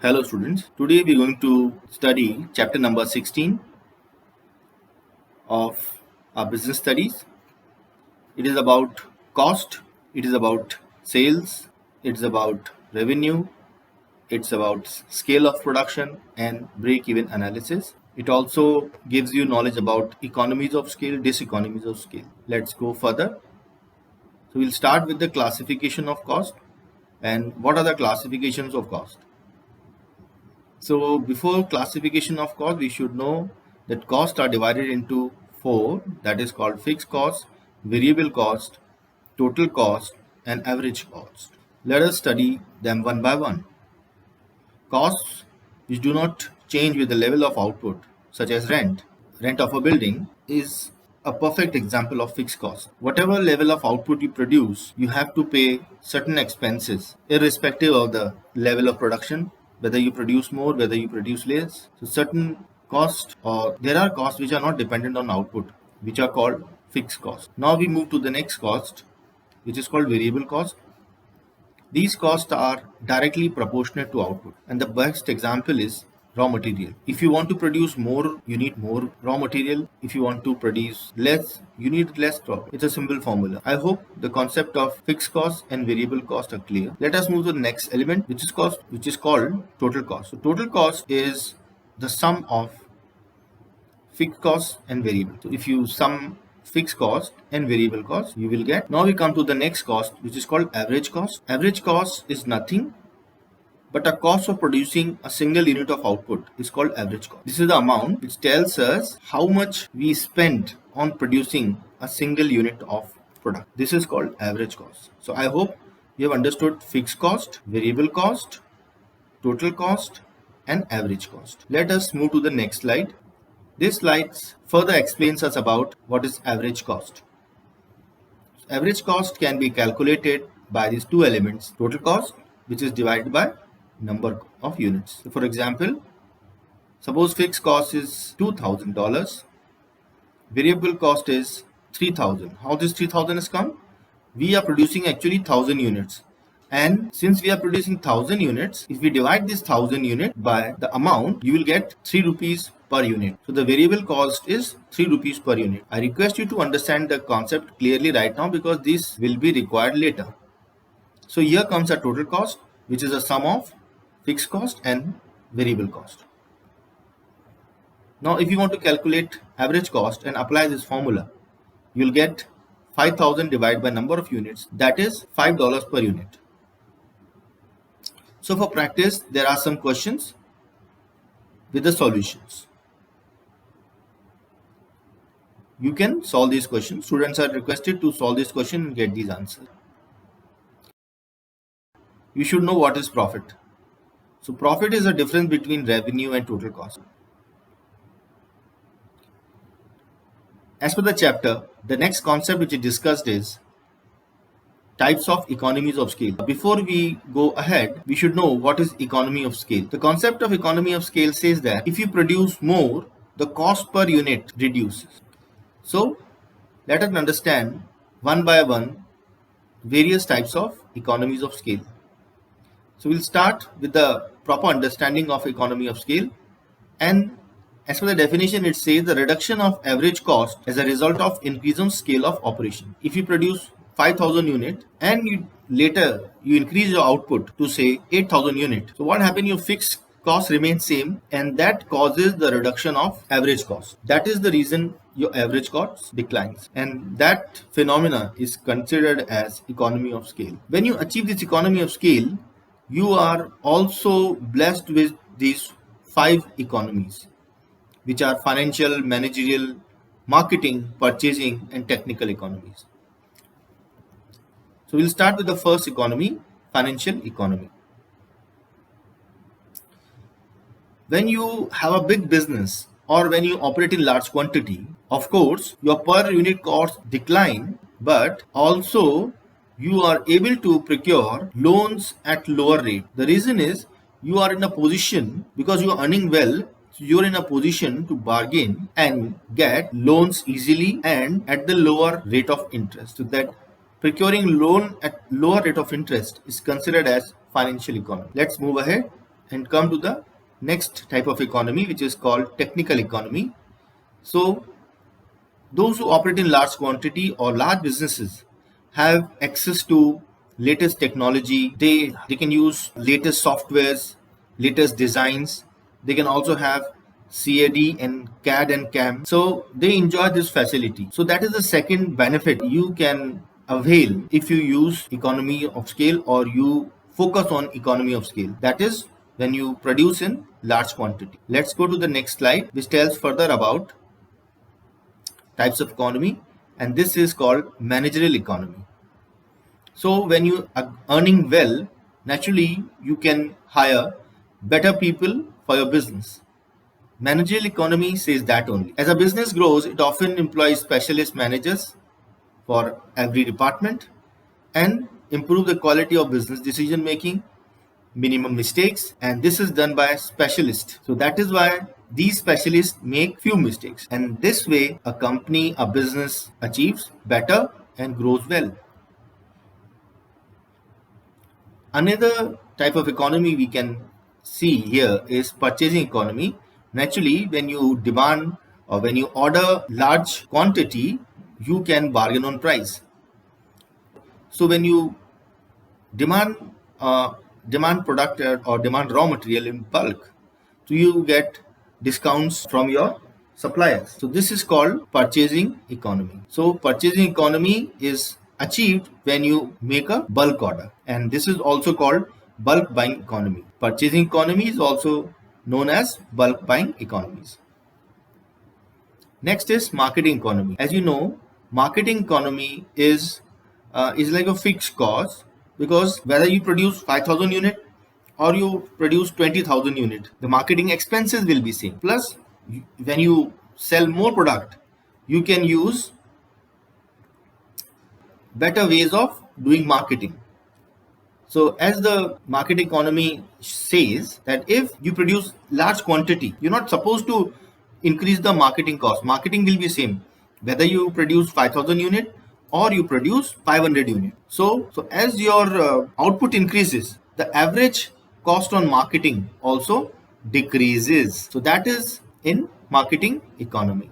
Hello students, today we are going to study chapter number 16 of our business studies. It is about cost, it is about sales, it is about revenue, it's about scale of production and break-even analysis. It also gives you knowledge about economies of scale, diseconomies of scale. Let's go further. So we'll start with the classification of cost. And what are the classifications of cost? So before classification of cost, we should know that costs are divided into four, that is called fixed cost, variable cost, total cost, and average cost. Let us study them one by one. Costs which do not change with the level of output, such as rent. Rent of a building is a perfect example of fixed cost. Whatever level of output you produce, you have to pay certain expenses, irrespective of the level of production, whether you produce more, whether you produce less. So certain costs, or there are costs which are not dependent on output, which are called fixed costs. Now we move to the next cost, which is called variable cost. These costs are directly proportionate to output, and the best example is raw material. If you want to produce more, you need more raw material. If you want to produce less, you need less raw. It's a simple formula. I hope the concept of fixed cost and variable cost are clear. Let us move to the next element, which is called total cost. So total cost is the sum of fixed cost and variable. So if you sum fixed cost and variable cost, you will get. Now we come to the next cost, which is called average cost. Average cost is nothing but a cost of producing a single unit of output is called average cost. This is the amount which tells us how much we spent on producing a single unit of product. This is called average cost. So I hope you have understood fixed cost, variable cost, total cost, and average cost. Let us move to the next slide. This slide further explains us about what is average cost. Average cost can be calculated by these two elements, total cost, which is divided by number of units. So for example, suppose fixed cost is $2,000, variable cost is 3,000. How this 3,000 has come? We are producing actually 1,000 units. And since we are producing 1,000 units, if we divide this 1,000 unit by the amount, you will get 3 rupees per unit. So the variable cost is 3 rupees per unit. I request you to understand the concept clearly right now because this will be required later. So here comes a total cost, which is a sum of fixed cost and variable cost. Now if you want to calculate average cost and apply this formula, you will get 5,000 divided by number of units, that is $5 per unit. So for practice, there are some questions with the solutions. You can solve these questions. Students are requested to solve this question and get these answers. You should know what is profit. So profit is a difference between revenue and total cost. As per the chapter, the next concept which is discussed is types of economies of scale. Before we go ahead, we should know what is economy of scale. The concept of economy of scale says that if you produce more, the cost per unit reduces. So let us understand one by one various types of economies of scale. So we'll start with the proper understanding of economy of scale, and as per the definition, it says the reduction of average cost as a result of increase on scale of operation. If you produce 5,000 units and later you increase your output to say 8,000 units, so what happens? Your fixed cost remains same, and that causes the reduction of average cost. That is the reason your average cost declines, and that phenomena is considered as economy of scale. When you achieve this economy of scale, you are also blessed with these 5 economies, which are financial, managerial, marketing, purchasing, and technical economies. So we'll start with the first economy, financial economy. When you have a big business or when you operate in large quantity, of course, your per unit cost decline, but also you are able to procure loans at lower rate. The reason is you are in a position, because you are earning well, you are in a position to bargain and get loans easily and at the lower rate of interest. So that procuring loan at lower rate of interest is considered as financial economy. Let's move ahead. and come to the next type of economy, which is called technical economy. So those who operate in large quantity or large businesses have access to latest technology. They can use latest softwares, latest designs. They can also have CAD and CAD and CAM. So they enjoy this facility. So that is the second benefit you can avail if you use economy of scale or you focus on economy of scale. That is when you produce in large quantity. Let's go to the next slide, which tells further about types of economy, and this is called managerial economy. So when you are earning well, naturally you can hire better people for your business. Managerial economy says that only. As a business grows, it often employs specialist managers for every department and improve the quality of business decision making, minimum mistakes, and this is done by specialists. So that is why these specialists make few mistakes, and this way a company, a business achieves better and grows well. Another type of economy we can see here is purchasing economy. Naturally, when you demand or when you order large quantity, you can bargain on price. So when you demand product or demand raw material in bulk, so you get discounts from your suppliers. So this is called purchasing economy. So purchasing economy is achieved when you make a bulk order, and this is also called bulk buying economy. Purchasing economy is also known as bulk buying economies. Next is marketing economy. As you know, marketing economy is like a fixed cost, because whether you produce 5,000 unit or you produce 20,000 unit, the marketing expenses will be same. Plus, when you sell more product, you can use better ways of doing marketing. So as the market economy says that if you produce large quantity, you're not supposed to increase the marketing cost. Marketing will be same whether you produce 5,000 unit or you produce 500 unit. So as your output increases, the average cost on marketing also decreases. So that is in marketing economy.